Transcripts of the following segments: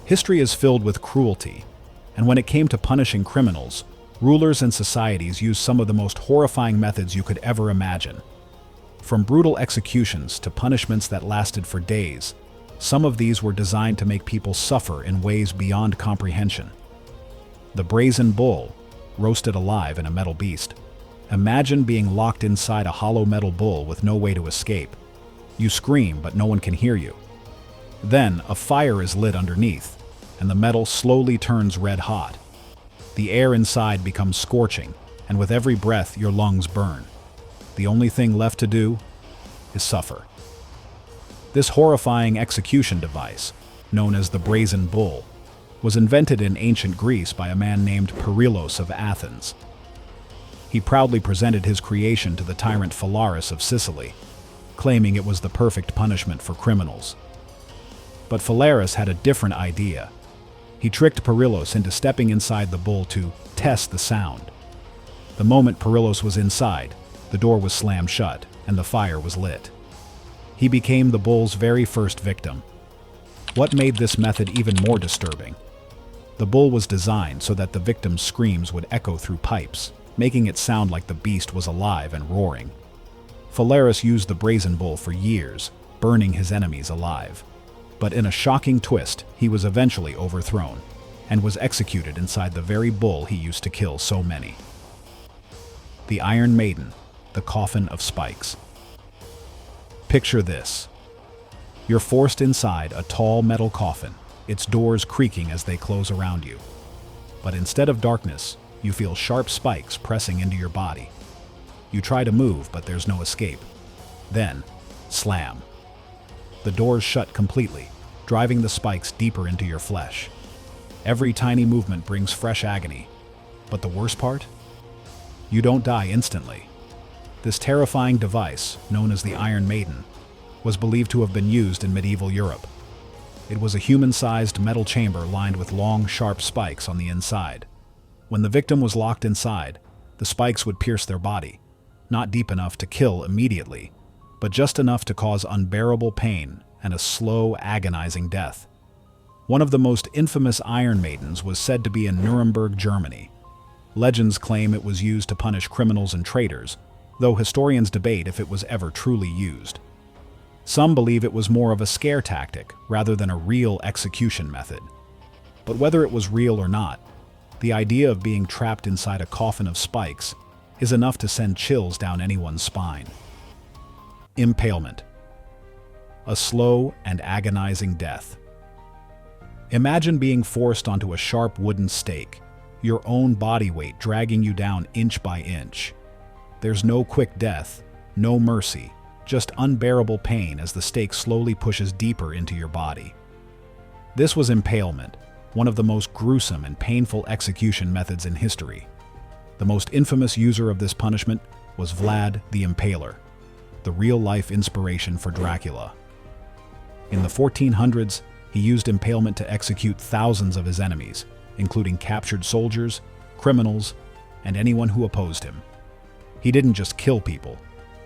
History is filled with cruelty, and when it came to punishing criminals, rulers and societies used some of the most horrifying methods you could ever imagine. From brutal executions to punishments that lasted for days, some of these were designed to make people suffer in ways beyond comprehension. The brazen bull, roasted alive in a metal beast. Imagine being locked inside a hollow metal bull with no way to escape. You scream, but no one can hear you. Then, a fire is lit underneath, and the metal slowly turns red hot. The air inside becomes scorching, and with every breath, your lungs burn. The only thing left to do is suffer. This horrifying execution device, known as the brazen bull, was invented in ancient Greece by a man named Perillos of Athens. He proudly presented his creation to the tyrant Phalaris of Sicily, claiming it was the perfect punishment for criminals. But Phalaris had a different idea. He tricked Perillos into stepping inside the bull to test the sound. The moment Perillos was inside, the door was slammed shut and the fire was lit. He became the bull's very first victim. What made this method even more disturbing? The bull was designed so that the victim's screams would echo through pipes, making it sound like the beast was alive and roaring. Phalaris used the brazen bull for years, burning his enemies alive. But in a shocking twist, he was eventually overthrown, and was executed inside the very bull he used to kill so many. The Iron Maiden, the coffin of spikes. Picture this. You're forced inside a tall metal coffin, its doors creaking as they close around you. But instead of darkness, you feel sharp spikes pressing into your body. You try to move, but there's no escape. Then, slam. The doors shut completely, driving the spikes deeper into your flesh. Every tiny movement brings fresh agony. But the worst part? You don't die instantly. This terrifying device, known as the Iron Maiden, was believed to have been used in medieval Europe. It was a human-sized metal chamber lined with long, sharp spikes on the inside. When the victim was locked inside, the spikes would pierce their body, not deep enough to kill immediately, but just enough to cause unbearable pain and a slow, agonizing death. One of the most infamous Iron Maidens was said to be in Nuremberg, Germany. Legends claim it was used to punish criminals and traitors, though historians debate if it was ever truly used. Some believe it was more of a scare tactic rather than a real execution method. But whether it was real or not, the idea of being trapped inside a coffin of spikes is enough to send chills down anyone's spine. Impalement. A slow and agonizing death. Imagine being forced onto a sharp wooden stake, your own body weight dragging you down inch by inch. There's no quick death, no mercy, just unbearable pain as the stake slowly pushes deeper into your body. This was impalement, one of the most gruesome and painful execution methods in history. The most infamous user of this punishment was Vlad the Impaler, the real-life inspiration for Dracula. In the 1400s, he used impalement to execute thousands of his enemies, including captured soldiers, criminals, and anyone who opposed him. He didn't just kill people,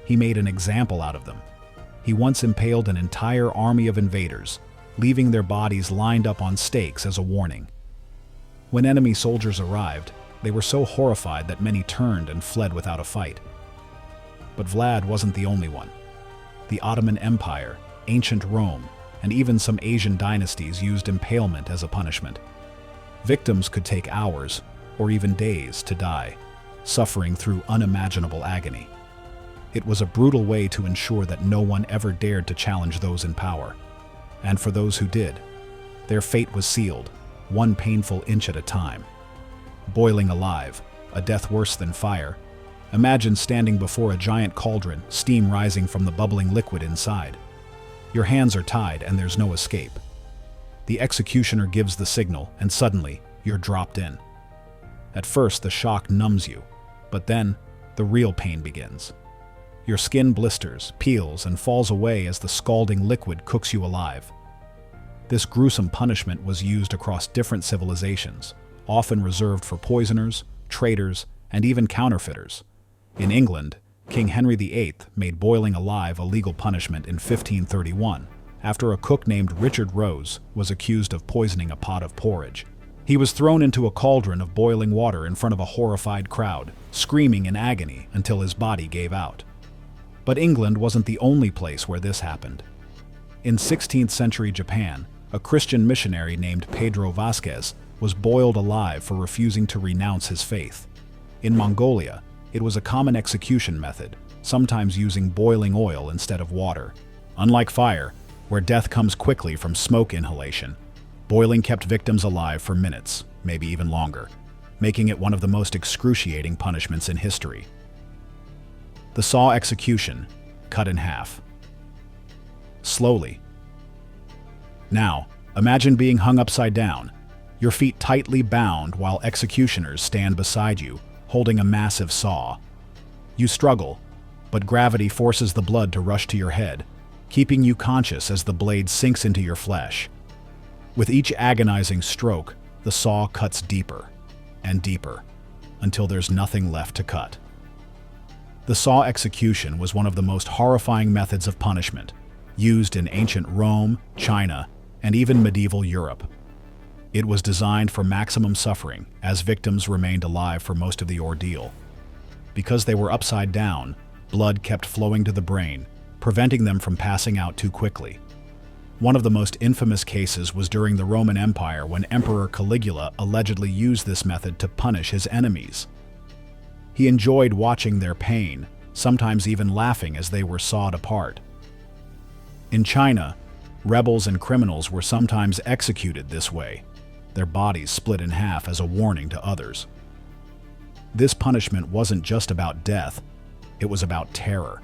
he made an example out of them. He once impaled an entire army of invaders, leaving their bodies lined up on stakes as a warning. When enemy soldiers arrived, they were so horrified that many turned and fled without a fight. But Vlad wasn't the only one. The Ottoman Empire, ancient Rome, and even some Asian dynasties used impalement as a punishment. Victims could take hours, or even days, to die, suffering through unimaginable agony. It was a brutal way to ensure that no one ever dared to challenge those in power. And for those who did, their fate was sealed, one painful inch at a time. Boiling alive, a death worse than fire. Imagine standing before a giant cauldron, steam rising from the bubbling liquid inside. Your hands are tied and there's no escape. The executioner gives the signal and suddenly, you're dropped in. At first, the shock numbs you, but then, the real pain begins. Your skin blisters, peels, and falls away as the scalding liquid cooks you alive. This gruesome punishment was used across different civilizations, often reserved for poisoners, traitors, and even counterfeiters. In England, King Henry VIII made boiling alive a legal punishment in 1531, after a cook named Richard Rose was accused of poisoning a pot of porridge. He was thrown into a cauldron of boiling water in front of a horrified crowd, screaming in agony until his body gave out. But England wasn't the only place where this happened. In 16th century Japan, a Christian missionary named Pedro Vasquez was boiled alive for refusing to renounce his faith. In Mongolia, it was a common execution method, sometimes using boiling oil instead of water. Unlike fire, where death comes quickly from smoke inhalation, boiling kept victims alive for minutes, maybe even longer, making it one of the most excruciating punishments in history. The saw execution, cut in half. Slowly. Now, imagine being hung upside down, your feet tightly bound while executioners stand beside you, holding a massive saw. You struggle, but gravity forces the blood to rush to your head, keeping you conscious as the blade sinks into your flesh. With each agonizing stroke, the saw cuts deeper and deeper, until there's nothing left to cut. The saw execution was one of the most horrifying methods of punishment, used in ancient Rome, China, and even medieval Europe. It was designed for maximum suffering, as victims remained alive for most of the ordeal. Because they were upside down, blood kept flowing to the brain, preventing them from passing out too quickly. One of the most infamous cases was during the Roman Empire when Emperor Caligula allegedly used this method to punish his enemies. He enjoyed watching their pain, sometimes even laughing as they were sawed apart. In China, rebels and criminals were sometimes executed this way, their bodies split in half as a warning to others. This punishment wasn't just about death, it was about terror.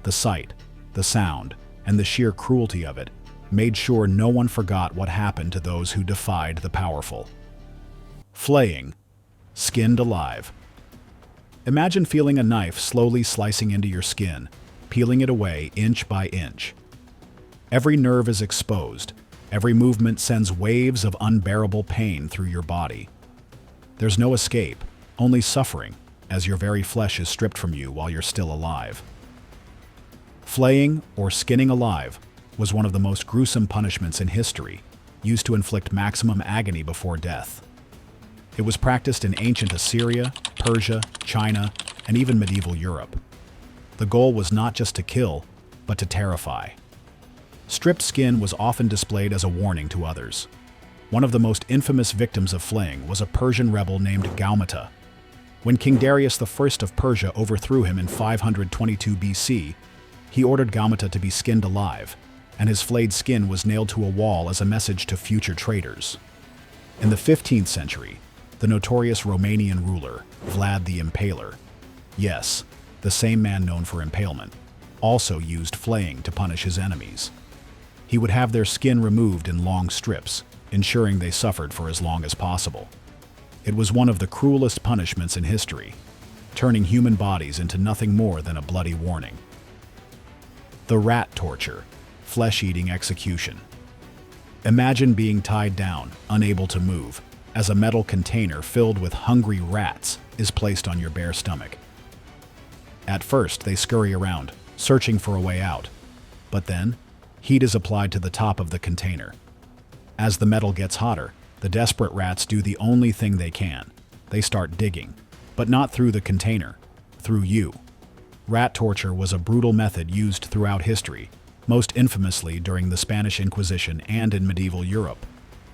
The sight, the sound, and the sheer cruelty of it made sure no one forgot what happened to those who defied the powerful. Flaying, skinned alive. Imagine feeling a knife slowly slicing into your skin, peeling it away inch by inch. Every nerve is exposed. Every movement sends waves of unbearable pain through your body. There's no escape, only suffering, as your very flesh is stripped from you while you're still alive. Flaying, or skinning alive, was one of the most gruesome punishments in history, used to inflict maximum agony before death. It was practiced in ancient Assyria, Persia, China, and even medieval Europe. The goal was not just to kill, but to terrify. Stripped skin was often displayed as a warning to others. One of the most infamous victims of flaying was a Persian rebel named Gaumata. When King Darius I of Persia overthrew him in 522 BC, he ordered Gaumata to be skinned alive, and his flayed skin was nailed to a wall as a message to future traitors. In the 15th century, the notorious Romanian ruler, Vlad the Impaler, yes, the same man known for impalement, also used flaying to punish his enemies. He would have their skin removed in long strips, ensuring they suffered for as long as possible. It was one of the cruelest punishments in history, turning human bodies into nothing more than a bloody warning. The rat torture, flesh-eating execution. Imagine being tied down, unable to move, as a metal container filled with hungry rats is placed on your bare stomach. At first, they scurry around, searching for a way out, but then, heat is applied to the top of the container. As the metal gets hotter, the desperate rats do the only thing they can. They start digging, but not through the container, through you. Rat torture was a brutal method used throughout history, most infamously during the Spanish Inquisition and in medieval Europe.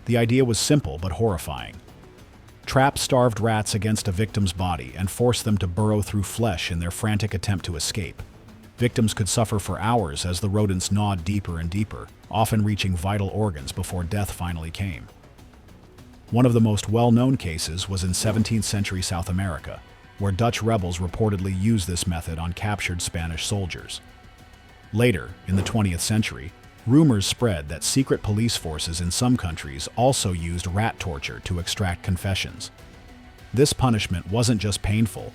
The idea was simple but horrifying. Trap starved rats against a victim's body and force them to burrow through flesh in their frantic attempt to escape. Victims could suffer for hours as the rodents gnawed deeper and deeper, often reaching vital organs before death finally came. One of the most well-known cases was in 17th century South America, where Dutch rebels reportedly used this method on captured Spanish soldiers. Later, in the 20th century, rumors spread that secret police forces in some countries also used rat torture to extract confessions. This punishment wasn't just painful,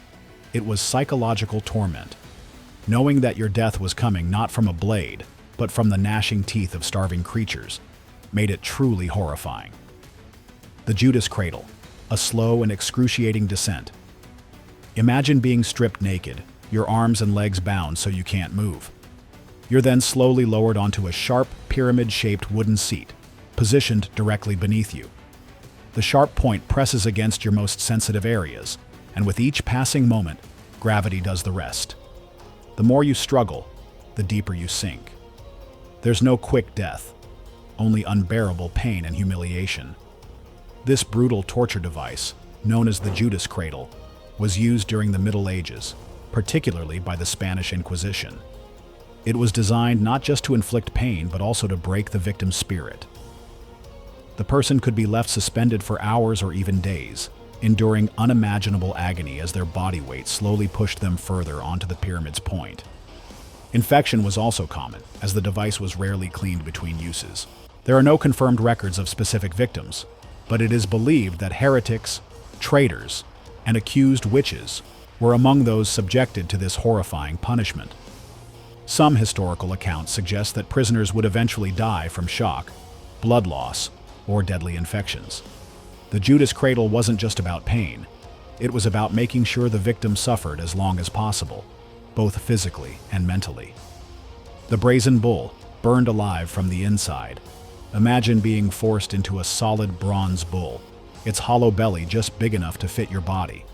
it was psychological torment. Knowing that your death was coming not from a blade, but from the gnashing teeth of starving creatures, made it truly horrifying. The Judas Cradle, a slow and excruciating descent. Imagine being stripped naked, your arms and legs bound so you can't move. You're then slowly lowered onto a sharp, pyramid-shaped wooden seat, positioned directly beneath you. The sharp point presses against your most sensitive areas, and with each passing moment, gravity does the rest. The more you struggle, the deeper you sink. There's no quick death, only unbearable pain and humiliation. This brutal torture device, known as the Judas cradle, was used during the Middle Ages, particularly by the Spanish Inquisition. It was designed not just to inflict pain, but also to break the victim's spirit. The person could be left suspended for hours or even days, enduring unimaginable agony as their body weight slowly pushed them further onto the pyramid's point. Infection was also common, as the device was rarely cleaned between uses. There are no confirmed records of specific victims, but it is believed that heretics, traitors, and accused witches were among those subjected to this horrifying punishment. Some historical accounts suggest that prisoners would eventually die from shock, blood loss, or deadly infections. The Judas cradle wasn't just about pain. It was about making sure the victim suffered as long as possible, both physically and mentally. The brazen bull burned alive from the inside. Imagine being forced into a solid bronze bull, its hollow belly just big enough to fit your body.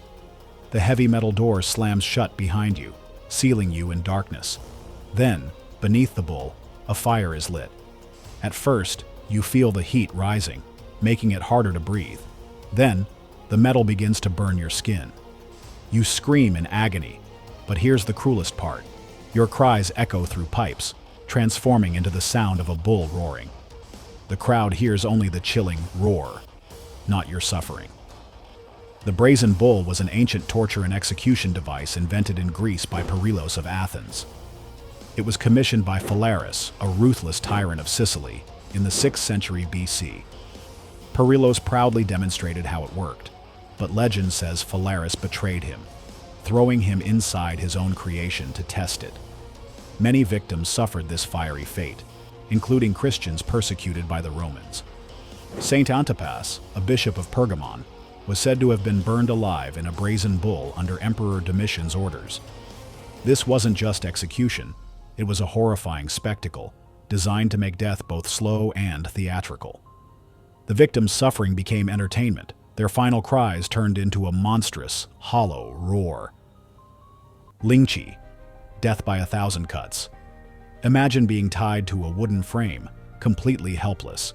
The heavy metal door slams shut behind you, sealing you in darkness. Then, beneath the bull, a fire is lit. At first, you feel the heat rising, making it harder to breathe. Then, the metal begins to burn your skin. You scream in agony, but here's the cruelest part. Your cries echo through pipes, transforming into the sound of a bull roaring. The crowd hears only the chilling roar, not your suffering. The brazen bull was an ancient torture and execution device invented in Greece by Perilos of Athens. It was commissioned by Phalaris, a ruthless tyrant of Sicily, in the 6th century BC. Perilos proudly demonstrated how it worked, but legend says Phalaris betrayed him, throwing him inside his own creation to test it. Many victims suffered this fiery fate, including Christians persecuted by the Romans. Saint Antipas, a bishop of Pergamon, was said to have been burned alive in a brazen bull under Emperor Domitian's orders. This wasn't just execution, it was a horrifying spectacle, designed to make death both slow and theatrical. The victims' suffering became entertainment. Their final cries turned into a monstrous, hollow roar. Lingqi, death by 1,000 cuts. Imagine being tied to a wooden frame, completely helpless.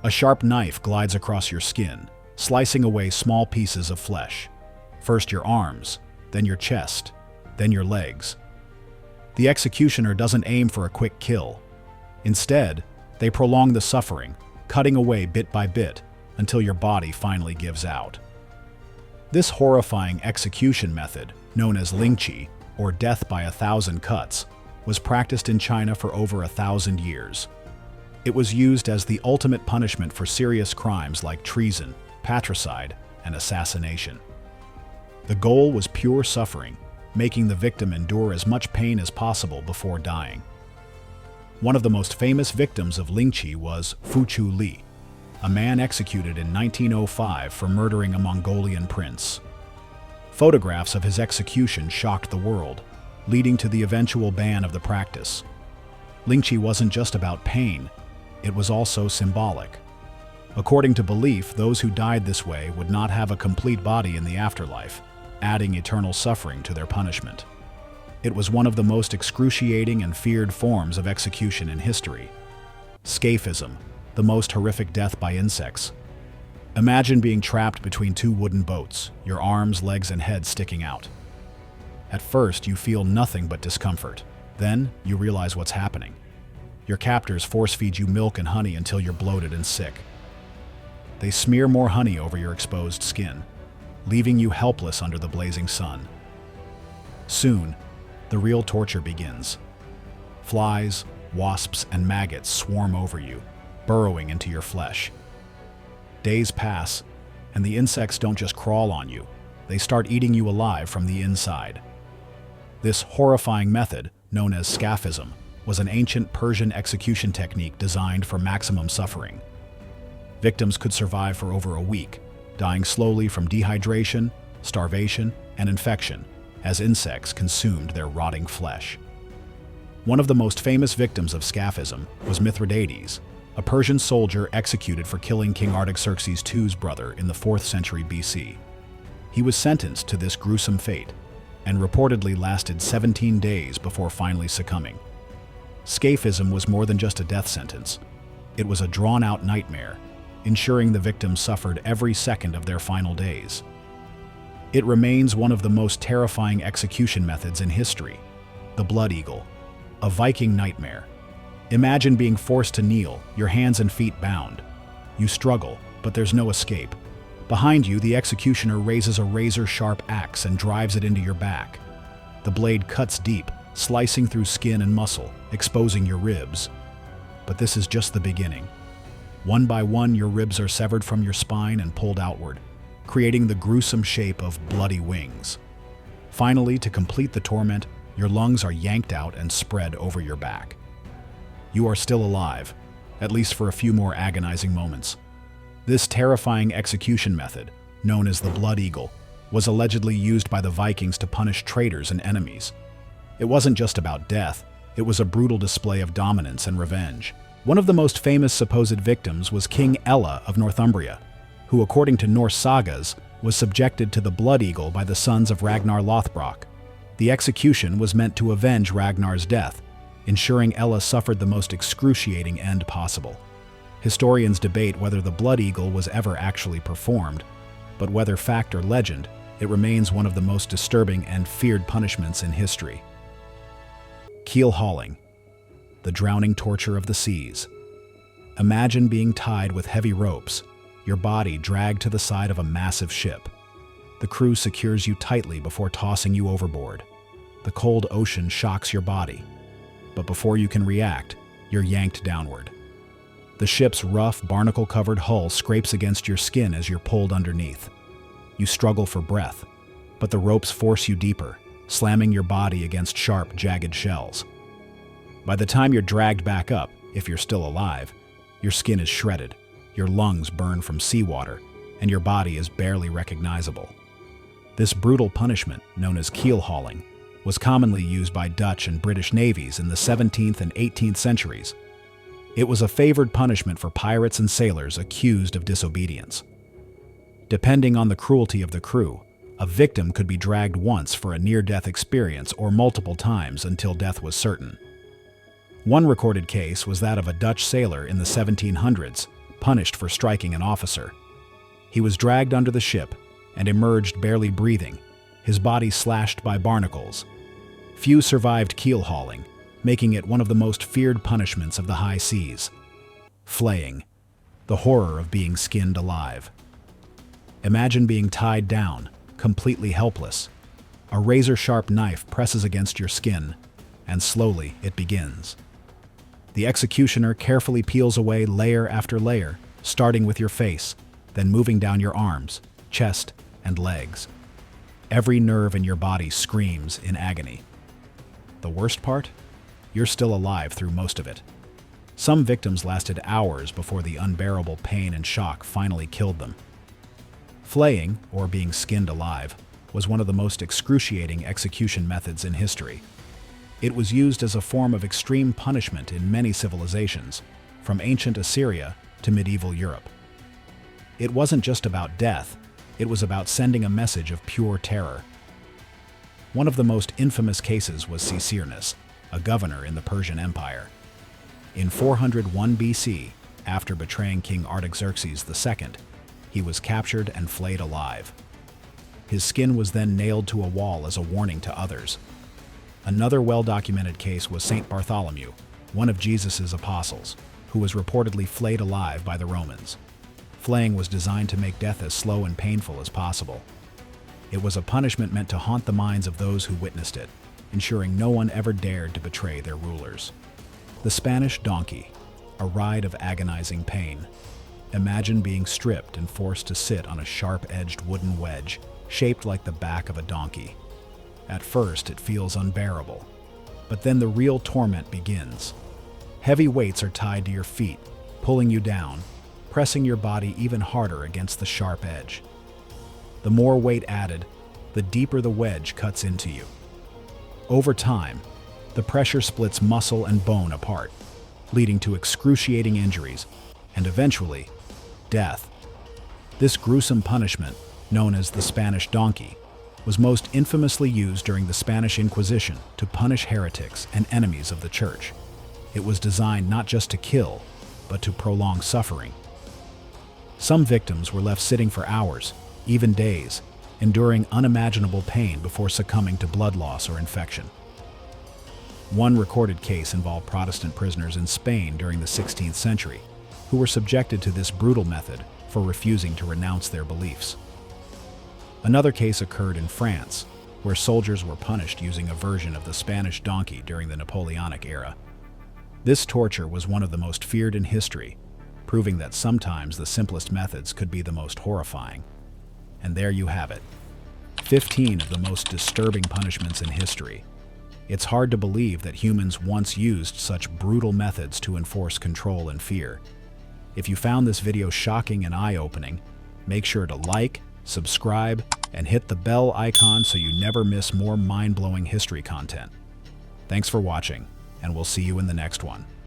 A sharp knife glides across your skin, slicing away small pieces of flesh. First your arms, then your chest, then your legs. The executioner doesn't aim for a quick kill. Instead, they prolong the suffering, cutting away bit by bit until your body finally gives out. This horrifying execution method, known as Lingqi, or death by 1,000 cuts, was practiced in China for over 1,000 years. It was used as the ultimate punishment for serious crimes like treason, patricide, and assassination. The goal was pure suffering, making the victim endure as much pain as possible before dying. One of the most famous victims of Lingqi was Fu Chu Li, a man executed in 1905 for murdering a Mongolian prince. Photographs of his execution shocked the world, leading to the eventual ban of the practice. Lingqi wasn't just about pain, it was also symbolic. According to belief, those who died this way would not have a complete body in the afterlife, adding eternal suffering to their punishment. It was one of the most excruciating and feared forms of execution in history. Scaphism, the most horrific death by insects. Imagine being trapped between two wooden boats, your arms, legs, and head sticking out. At first, you feel nothing but discomfort. Then, you realize what's happening. Your captors force-feed you milk and honey until you're bloated and sick. They smear more honey over your exposed skin, leaving you helpless under the blazing sun. Soon, the real torture begins. Flies, wasps, and maggots swarm over you, burrowing into your flesh. Days pass, and the insects don't just crawl on you, they start eating you alive from the inside. This horrifying method, known as scaphism, was an ancient Persian execution technique designed for maximum suffering. Victims could survive for over a week, dying slowly from dehydration, starvation, and infection, as insects consumed their rotting flesh. One of the most famous victims of scaphism was Mithridates, a Persian soldier executed for killing King Artaxerxes II's brother in the 4th century BC. He was sentenced to this gruesome fate, and reportedly lasted 17 days before finally succumbing. Scaphism was more than just a death sentence. It was a drawn-out nightmare, ensuring the victims suffered every second of their final days. It remains one of the most terrifying execution methods in history. The Blood Eagle, a Viking nightmare. Imagine being forced to kneel, your hands and feet bound. You struggle, but there's no escape. Behind you, the executioner raises a razor-sharp axe and drives it into your back. The blade cuts deep, slicing through skin and muscle, exposing your ribs. But this is just the beginning. One by one, your ribs are severed from your spine and pulled outward, creating the gruesome shape of bloody wings. Finally, to complete the torment, your lungs are yanked out and spread over your back. You are still alive, at least for a few more agonizing moments. This terrifying execution method, known as the Blood Eagle, was allegedly used by the Vikings to punish traitors and enemies. It wasn't just about death, it was a brutal display of dominance and revenge. One of the most famous supposed victims was King Ella of Northumbria, who, according to Norse sagas, was subjected to the Blood Eagle by the sons of Ragnar Lothbrok. The execution was meant to avenge Ragnar's death, ensuring Ella suffered the most excruciating end possible. Historians debate whether the Blood Eagle was ever actually performed, but whether fact or legend, it remains one of the most disturbing and feared punishments in history. Keel hauling, the drowning torture of the seas. Imagine being tied with heavy ropes, your body dragged to the side of a massive ship. The crew secures you tightly before tossing you overboard. The cold ocean shocks your body, but before you can react, you're yanked downward. The ship's rough, barnacle-covered hull scrapes against your skin as you're pulled underneath. You struggle for breath, but the ropes force you deeper, slamming your body against sharp, jagged shells. By the time you're dragged back up, if you're still alive, your skin is shredded, your lungs burn from seawater, and your body is barely recognizable. This brutal punishment, known as keel hauling, was commonly used by Dutch and British navies in the 17th and 18th centuries. It was a favored punishment for pirates and sailors accused of disobedience. Depending on the cruelty of the crew, a victim could be dragged once for a near-death experience or multiple times until death was certain. One recorded case was that of a Dutch sailor in the 1700s, punished for striking an officer. He was dragged under the ship and emerged barely breathing, his body slashed by barnacles. Few survived keel hauling, making it one of the most feared punishments of the high seas. Flaying, the horror of being skinned alive. Imagine being tied down, completely helpless. A razor-sharp knife presses against your skin, and slowly it begins. The executioner carefully peels away layer after layer, starting with your face, then moving down your arms, chest, and legs. Every nerve in your body screams in agony. The worst part? You're still alive through most of it. Some victims lasted hours before the unbearable pain and shock finally killed them. Flaying, or being skinned alive, was one of the most excruciating execution methods in history. It was used as a form of extreme punishment in many civilizations, from ancient Assyria to medieval Europe. It wasn't just about death, it was about sending a message of pure terror. One of the most infamous cases was Caesarius, a governor in the Persian Empire. In 401 BC, after betraying King Artaxerxes II, he was captured and flayed alive. His skin was then nailed to a wall as a warning to others. Another well-documented case was Saint Bartholomew, one of Jesus' apostles, who was reportedly flayed alive by the Romans. Flaying was designed to make death as slow and painful as possible. It was a punishment meant to haunt the minds of those who witnessed it, ensuring no one ever dared to betray their rulers. The Spanish donkey, a ride of agonizing pain. Imagine being stripped and forced to sit on a sharp-edged wooden wedge, shaped like the back of a donkey. At first, it feels unbearable, but then the real torment begins. Heavy weights are tied to your feet, pulling you down, pressing your body even harder against the sharp edge. The more weight added, the deeper the wedge cuts into you. Over time, The pressure splits muscle and bone apart, leading to excruciating injuries and eventually, death. This gruesome punishment, known as the Spanish donkey, was most infamously used during the Spanish Inquisition to punish heretics and enemies of the Church. It was designed not just to kill, but to prolong suffering. Some victims were left sitting for hours, even days, enduring unimaginable pain before succumbing to blood loss or infection. One recorded case involved Protestant prisoners in Spain during the 16th century, who were subjected to this brutal method for refusing to renounce their beliefs. Another case occurred in France, where soldiers were punished using a version of the Spanish donkey during the Napoleonic era. This torture was one of the most feared in history, proving that sometimes the simplest methods could be the most horrifying. And there you have it. 15 of the most disturbing punishments in history. It's hard to believe that humans once used such brutal methods to enforce control and fear. If you found this video shocking and eye-opening, make sure to like, subscribe, and hit the bell icon so you never miss more mind-blowing history content. Thanks for watching, and we'll see you in the next one.